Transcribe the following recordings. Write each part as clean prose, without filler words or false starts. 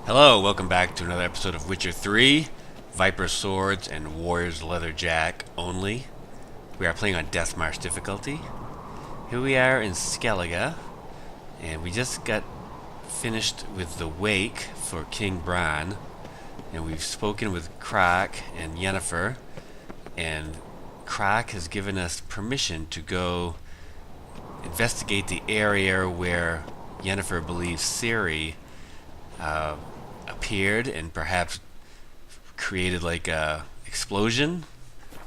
Hello, welcome back to another episode of Witcher 3, Viper Swords and Warrior's Leatherjack only. We are playing on Deathmarch difficulty. Here we are in Skellige, and we just got finished with the wake for King Bran, and we've spoken with Krak and Yennifer, and Krak has given us permission to go investigate the area where Yennifer believes Ciri appeared and perhaps created like a explosion.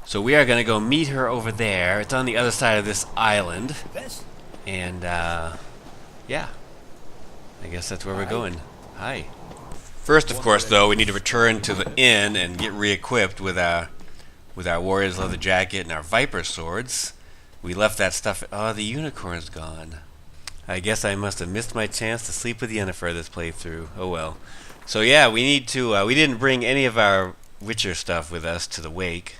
So we are going to go meet her over there. It's on the other side of this island. And yeah, I guess that's where we're going. Hi. First, of course, though, we need to return to the inn and get re-equipped with our warrior's leather jacket and our viper swords. We left that stuff. Oh, the unicorn's gone. I guess I must have missed my chance to sleep with Yennefer this playthrough. Oh well. So yeah, we need to. We didn't bring any of our Witcher stuff with us to the wake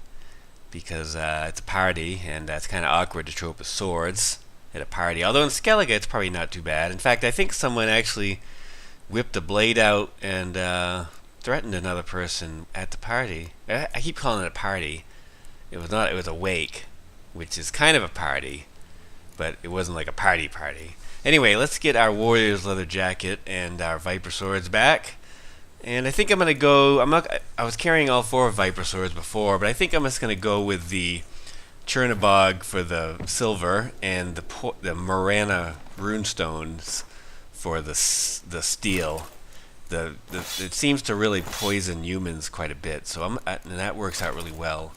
because it's a party, and it's kind of awkward to show up with swords at a party. Although in Skellige, it's probably not too bad. In fact, I think someone actually whipped a blade out and threatened another person at the party. I keep calling it a party. It was not. It was a wake, which is kind of a party, but it wasn't like a party. Anyway, let's get our warrior's leather jacket and our viper swords back. And I think I'm gonna go. I was carrying all four viper swords before, but I think I'm just gonna go with the Chernabog for the silver and the Morana runestones for the steel. It seems to really poison humans quite a bit, so and that works out really well.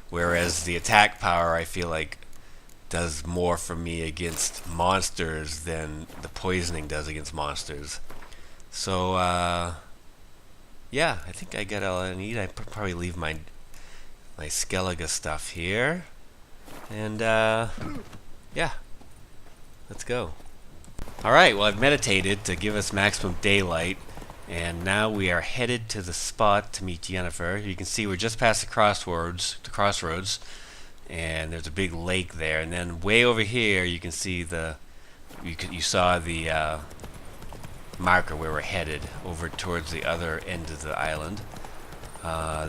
Whereas the attack power, I feel like, does more for me against monsters than the poisoning does against monsters. So yeah, I think I got all I need. I probably leave my Skellige stuff here, and yeah, let's go. All right. Well, I've meditated to give us maximum daylight, and now we are headed to the spot to meet Yennefer. You can see we're just past the crossroads, and there's a big lake there. And then way over here, you can see you saw the marker where we're headed, over towards the other end of the island.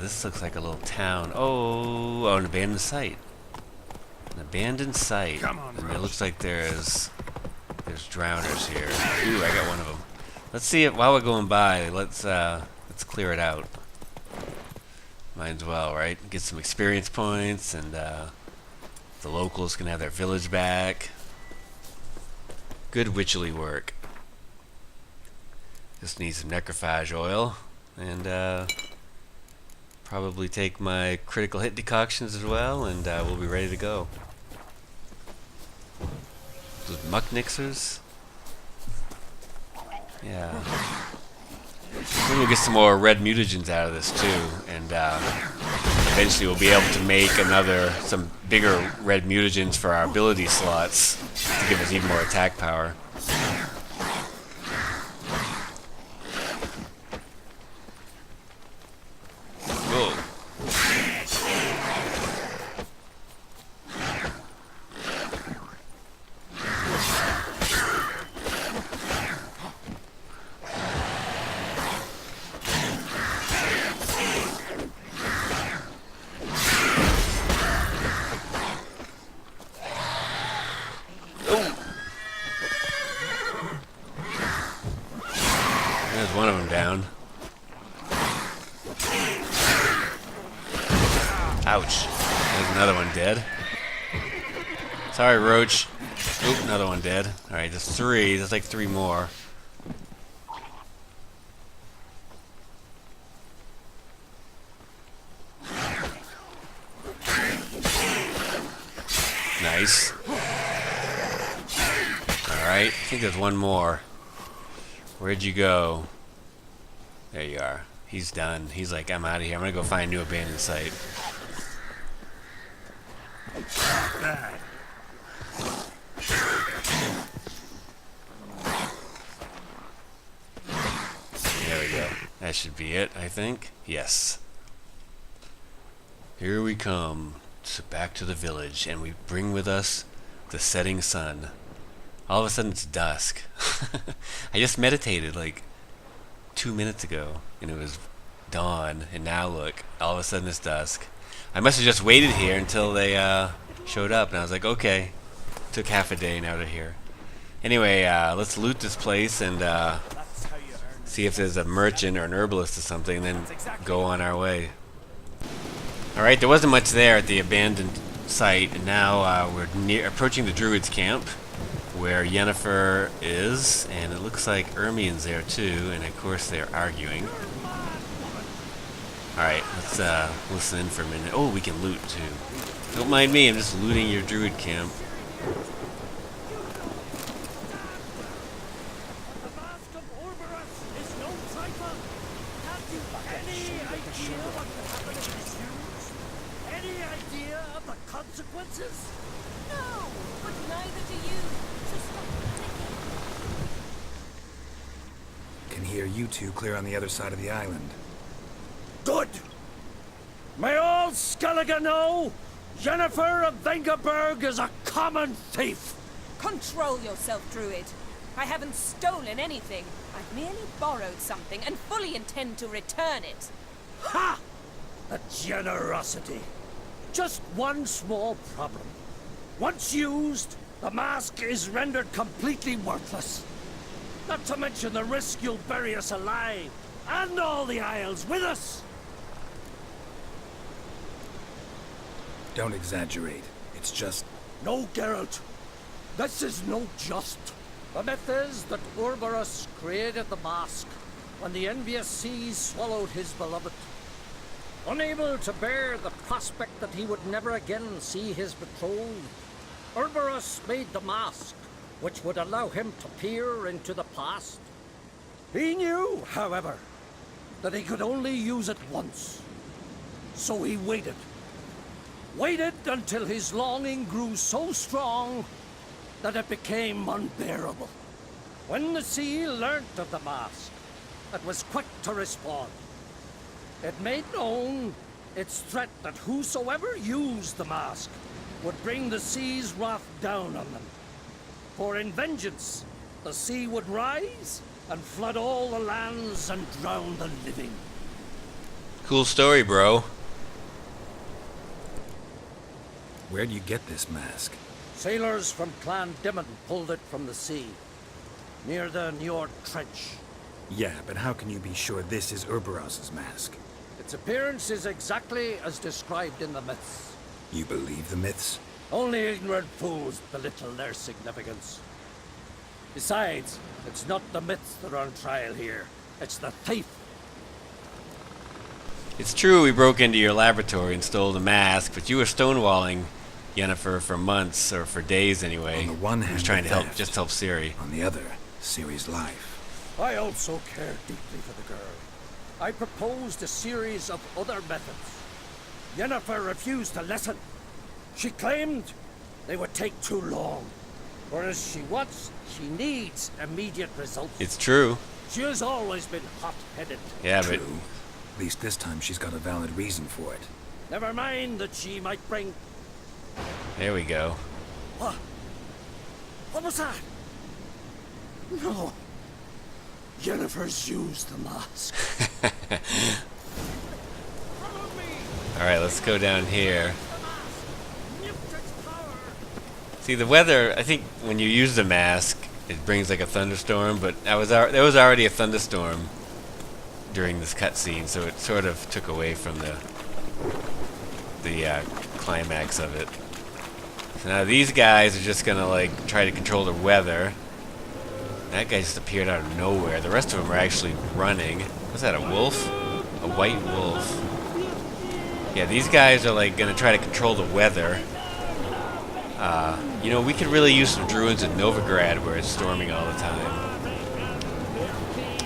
This looks like a little town. Oh, an abandoned site. An abandoned site. And it looks like there's drowners here. Ooh, I got one of them. Let's see if while we're going by, let's clear it out. Might as well, right? Get some experience points, and the locals can have their village back. Good witcherly work. Just need some necrophage oil, and probably take my critical hit decoctions as well, and we'll be ready to go. Those muck nixers. Yeah. Then we'll get some more red mutagens out of this too, and eventually we'll be able to make some bigger red mutagens for our ability slots to give us even more attack power. Whoa. There's one of them down. Ouch. There's another one dead. Sorry, Roach. Oop, another one dead. Alright, there's three. There's like three more. Nice. Alright, I think there's one more. Where'd you go? There you are. He's done. He's like, I'm out of here. I'm gonna go find a new abandoned site. There we go. That should be it, I think. Yes. Here we come. Back to the village, and we bring with us the setting sun. All of a sudden it's dusk. I just meditated like 2 minutes ago, and it was dawn, and now look, all of a sudden it's dusk. I must have just waited here until they showed up, and I was like, okay. Took half a day, now they're here. Anyway, let's loot this place and see if there's a merchant or an herbalist or something, and then go on our way. Alright, there wasn't much there at the abandoned site, and now we're approaching the druid's camp, where Yennifer is, and it looks like Ermine's there too, and of course they're arguing. Alright, let's listen in for a minute. Oh, we can loot too. Don't mind me, I'm just looting your druid camp. Consequences? No, but neither do you. So stop panicking. Can hear you two clear on the other side of the island. Good! May all Skellige know, Yennifer of Vengerberg is a common thief! Control yourself, Druid. I haven't stolen anything. I've merely borrowed something and fully intend to return it. Ha! A generosity. Just one small problem. Once used, the mask is rendered completely worthless. Not to mention the risk you'll bury us alive, and all the Isles with us! Don't exaggerate. It's just... No, Geralt. This is no just. The myth is that Urberus created the mask when the envious seas swallowed his beloved. Unable to bear the prospect that he would never again see his betrothed, Urberus made the mask, which would allow him to peer into the past. He knew, however, that he could only use it once. So he waited. Waited until his longing grew so strong that it became unbearable. When the sea learnt of the mask, it was quick to respond. It made known its threat that whosoever used the mask would bring the sea's wrath down on them. For in vengeance, the sea would rise and flood all the lands and drown the living. Cool story, bro. Where'd you get this mask? Sailors from Clan Dimon pulled it from the sea, near the Njord Trench. Yeah, but how can you be sure this is Urberos's mask? Its appearance is exactly as described in the myths. You believe the myths? Only ignorant fools belittle their significance. Besides, it's not the myths that are on trial here. It's the thief. It's true we broke into your laboratory and stole the mask, but you were stonewalling Yennifer for months, or for days anyway. On the one hand, he was trying to help, theft. just help Ciri. On the other, Ciri's life. I also care deeply for the girl. I proposed a series of other methods. Yennifer refused to listen. She claimed they would take too long. Whereas she needs immediate results. It's true. She has always been hot-headed. Yeah, True. but At least this time she's got a valid reason for it. Never mind that she might bring... there we go. What? What was that? No. Yennefer's used the mask. Alright, let's go down here. See, the weather, I think when you use the mask, it brings like a thunderstorm, but there was already a thunderstorm during this cutscene, so it sort of took away from the climax of it. So now these guys are just gonna like try to control the weather. That guy just appeared out of nowhere. The rest of them are actually running. What's that, a wolf? A white wolf. Yeah, these guys are like gonna try to control the weather. You know, we could really use some druids in Novigrad where it's storming all the time.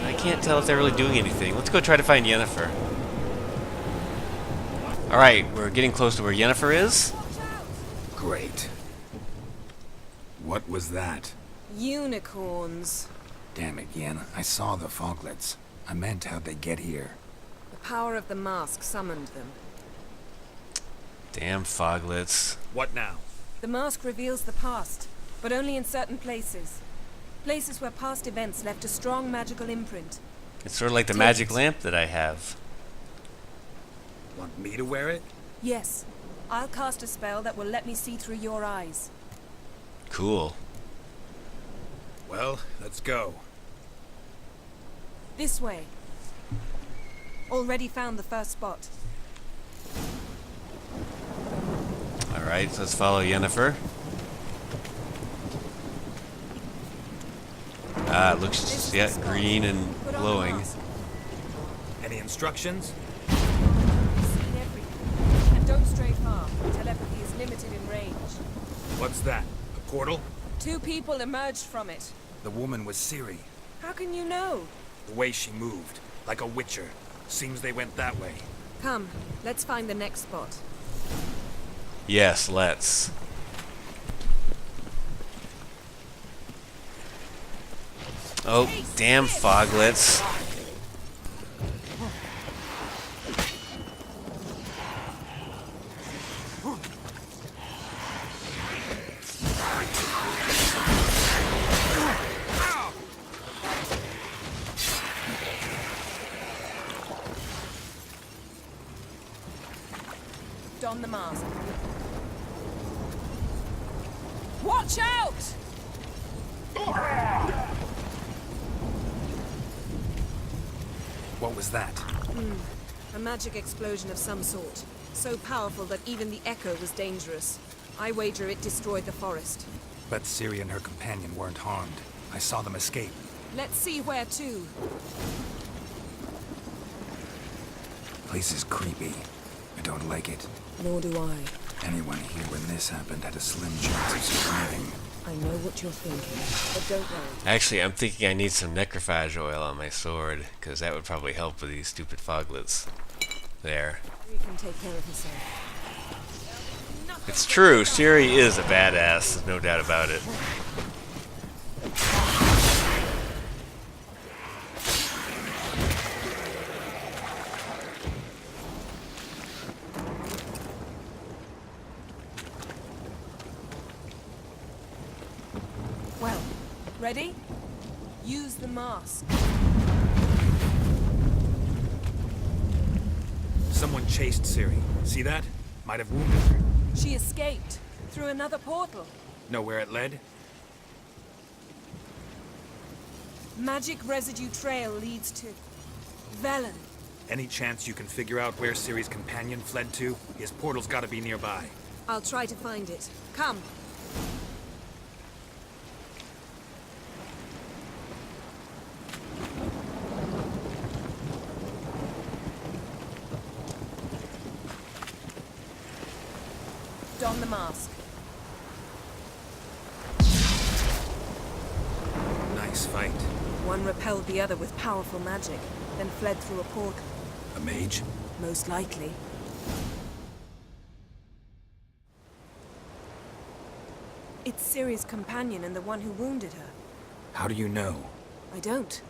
I can't tell if they're really doing anything. Let's go try to find Yennefer. Alright, we're getting close to where Yennefer is. Great. What was that? Unicorns. Damn it, Yen. I saw the foglets. I meant how'd they get here. The power of the mask summoned them. Damn foglets. What now? The mask reveals the past, but only in certain places. Places where past events left a strong magical imprint. It's sort of like the Take magic it. lamp that I have. Want me to wear it? Yes. I'll cast a spell that will let me see through your eyes. Cool. Well, let's go. This way. Already found the first spot. Alright, so let's follow Yennefer. Ah, it looks This is yeah, the spot. green and Put on the glowing. mask. Any instructions? You've seen everything. And don't stray far. Telepathy is limited in range. What's that? A portal? 2 people emerged from it. The woman was Ciri. How can you know? The way she moved, like a witcher. Seems they went that way. Come, let's find the next spot. Yes, let's. Oh, damn foglets. Don the mask. Watch out! What was that? A magic explosion of some sort. So powerful that even the echo was dangerous. I wager it destroyed the forest. But Ciri and her companion weren't harmed. I saw them escape. Let's see where to. Place is creepy. I don't like it. Nor do I. Anyone here when this happened had a slim chance of surviving. I know what you're thinking, but don't worry. Actually, I'm thinking I need some necrophage oil on my sword, because that would probably help with these stupid foglets. There. We can take care of herself. It's true, Ciri is a badass, there's no doubt about it. Well, ready? Use the mask. Someone chased Ciri. See that? Might have wounded her. She escaped through another portal. Know where it led? Magic residue trail leads to Velen. Any chance you can figure out where Ciri's companion fled to? His portal's gotta be nearby. I'll try to find it. Come. Don the mask. Nice fight. One repelled the other with powerful magic, then fled through a portal. A mage? Most likely. It's Ciri's companion and the one who wounded her. How do you know? I don't.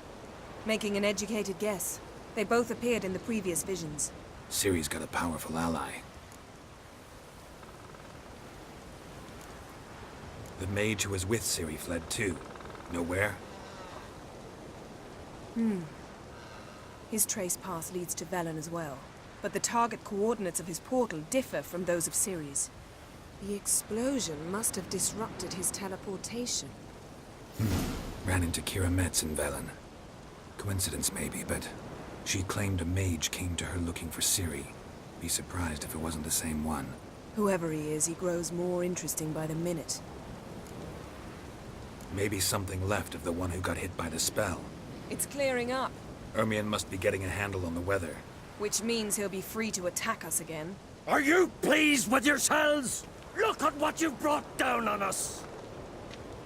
Making an educated guess. They both appeared in the previous visions. Ciri's got a powerful ally. The mage who was with Ciri fled too. Know where? His trace path leads to Velen as well. But the target coordinates of his portal differ from those of Ciri's. The explosion must have disrupted his teleportation. Ran into Kira Metz in Velen. Coincidence maybe, but she claimed a mage came to her looking for Ciri. Be surprised if it wasn't the same one. Whoever he is, he grows more interesting by the minute. Maybe something left of the one who got hit by the spell. It's clearing up, Ermion must be getting a handle on the weather. which means he'll be free to attack us again. Are you pleased with yourselves? Look at what you've brought down on us.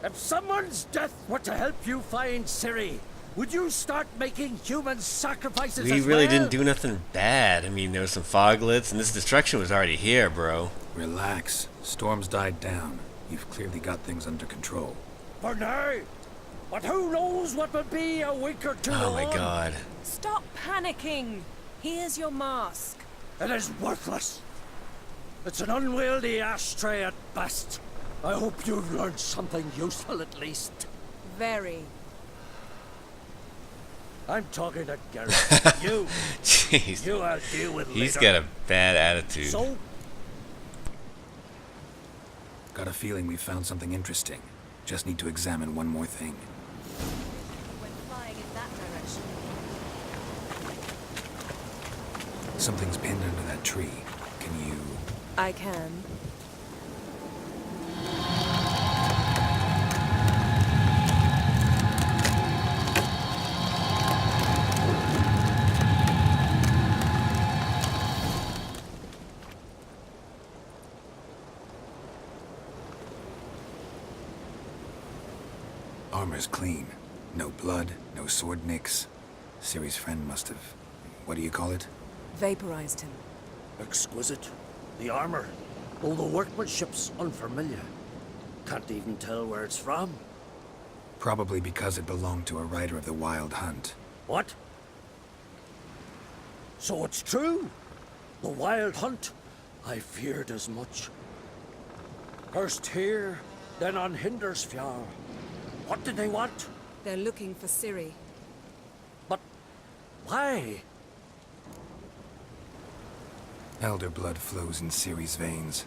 If someone's death were to help you find Ciri, would you start making human sacrifices We as really well? didn't do nothing bad. I mean, there was some foglets, and this destruction was already here, bro. Relax. Storm's died down. You've clearly got things under control. For now. But who knows what will be a week or two Oh my on? god. Stop panicking! Here's your mask. It is worthless. It's an unwieldy ashtray at best. I hope you've learned something useful at least. Very. I'm talking to Geralt. You. Jeez. You I'll deal with He's later. got a bad attitude. So, Got a feeling we found something interesting. Just need to examine one more thing. Went flying in that direction. Something's pinned under that tree. Can you... I can. Armor's clean. No blood, no sword nicks. Ciri's friend must have... What do you call it? Vaporized him. exquisite. The armor, all the workmanship's unfamiliar. Can't even tell where it's from. Probably because it belonged to a rider of the Wild Hunt. What? So it's true? The Wild Hunt? I feared as much. First here, then on Hindersfjall. What did they want? They're looking for Ciri. But why? Elder blood flows in Ciri's veins.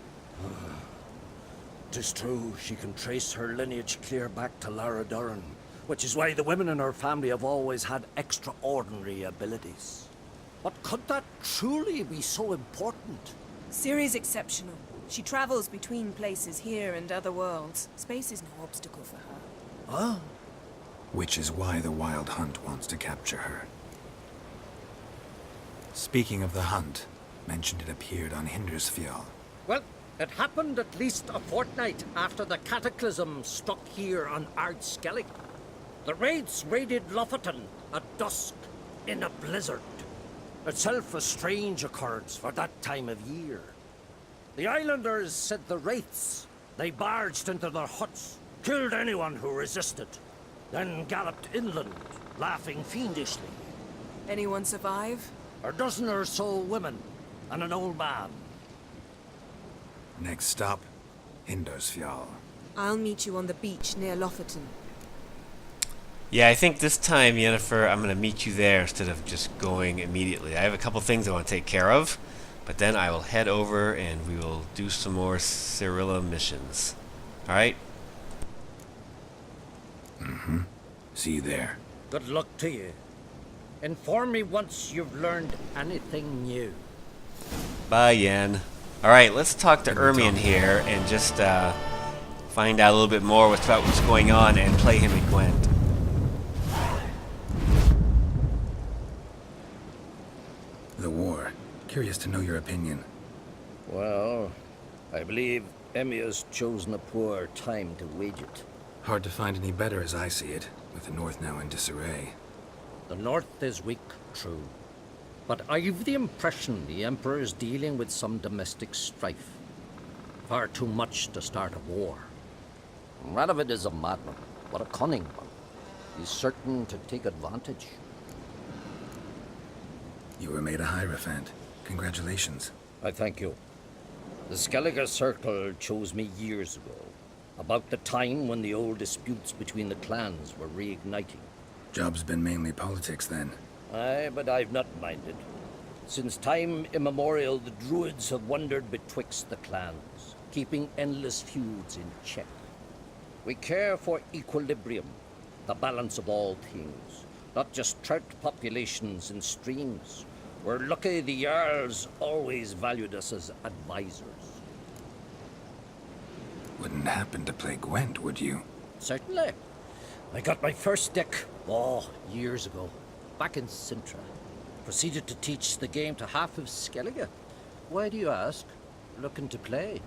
'Tis true, she can trace her lineage clear back to Lara Duran, which is why the women in her family have always had extraordinary abilities. But could that truly be so important? Ciri's exceptional. She travels between places here and other worlds. Space is no obstacle for her. Huh? Which is why the Wild Hunt wants to capture her. Speaking of the hunt, mentioned it appeared on Hindersfjall. Well, it happened at least a fortnight after the cataclysm struck here on Ardskellig. The raids raided Lofoten at dusk in a blizzard. Itself a strange occurrence for that time of year. The islanders said the wraiths. They barged into their huts, killed anyone who resisted, then galloped inland, laughing fiendishly. Anyone survive? A dozen or so women and an old man. Next stop, Hindersfjall. I'll meet you on the beach near Lofoten. Yeah, I think this time, Yennefer, I'm going to meet you there instead of just going immediately. I have a couple things I want to take care of, but then I will head over and we will do some more Cirilla missions. Alright? Mm-hmm. See you there. Good luck to you. Inform me once you've learned anything new. Bye, Yen. Alright, let's talk to Good to Ermion talk. here and just find out a little bit more about what's going on and play him and Gwent. The war. Curious to know your opinion. Well, I believe Emmia's chosen a poor time to wage it. Hard to find any better as I see it, with the North now in disarray. The North is weak, true. But I've the impression the Emperor is dealing with some domestic strife. Far too much to start a war. Radovid is a madman, but a cunning one. He's certain to take advantage. You were made a Hierophant. Congratulations. I thank you. The Skellige Circle chose me years ago, about the time when the old disputes between the clans were reigniting. Job's been mainly politics then. Aye, but I've not minded. Since time immemorial, the Druids have wandered betwixt the clans, keeping endless feuds in check. We care for equilibrium, the balance of all things, not just trout populations and streams. We're lucky the Jarls always valued us as advisors. Wouldn't happen to play Gwent, would you? Certainly. I got my first deck, years ago, back in Sintra. Proceeded to teach the game to half of Skellige. Why do you ask? Looking to play?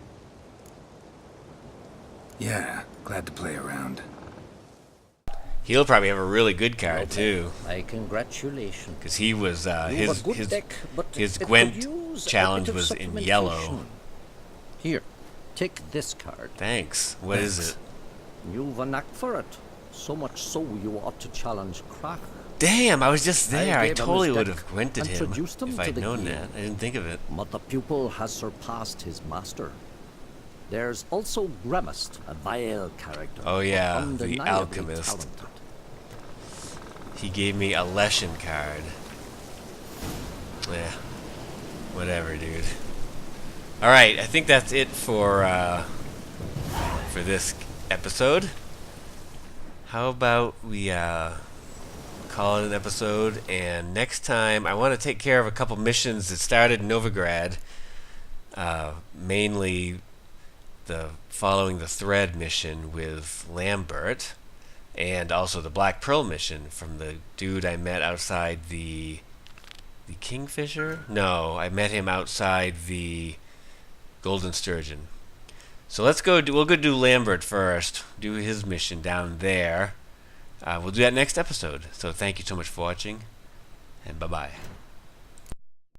Yeah, glad to play around. He'll probably have a really good card, too. My congratulations. Because he was, You've a good his deck, but his it could Gwent use a challenge bit of was in yellow. supplementation. Here, take this card. Thanks. What is Thanks. it? You've a knack for it. So much so you ought to challenge Krach. Damn, I was just there. I gave him totally his would deck, have Gwented him introduced him if to I'd the known game. that. I didn't think of it. But the pupil has surpassed his master. There's also Gremist, a vile character. Oh, yeah, the undeniably alchemist. talented. he gave me a lesson card. Yeah, whatever, dude. Alright, I think that's it for this episode. How about we call it an episode, and next time I want to take care of a couple missions that started in Novigrad, mainly the following the thread mission with Lambert, and also the Black Pearl mission from the dude I met outside the Kingfisher? No, I met him outside the Golden Sturgeon. So we'll go do Lambert first, do his mission down there. We'll do that next episode. So thank you so much for watching, and bye-bye.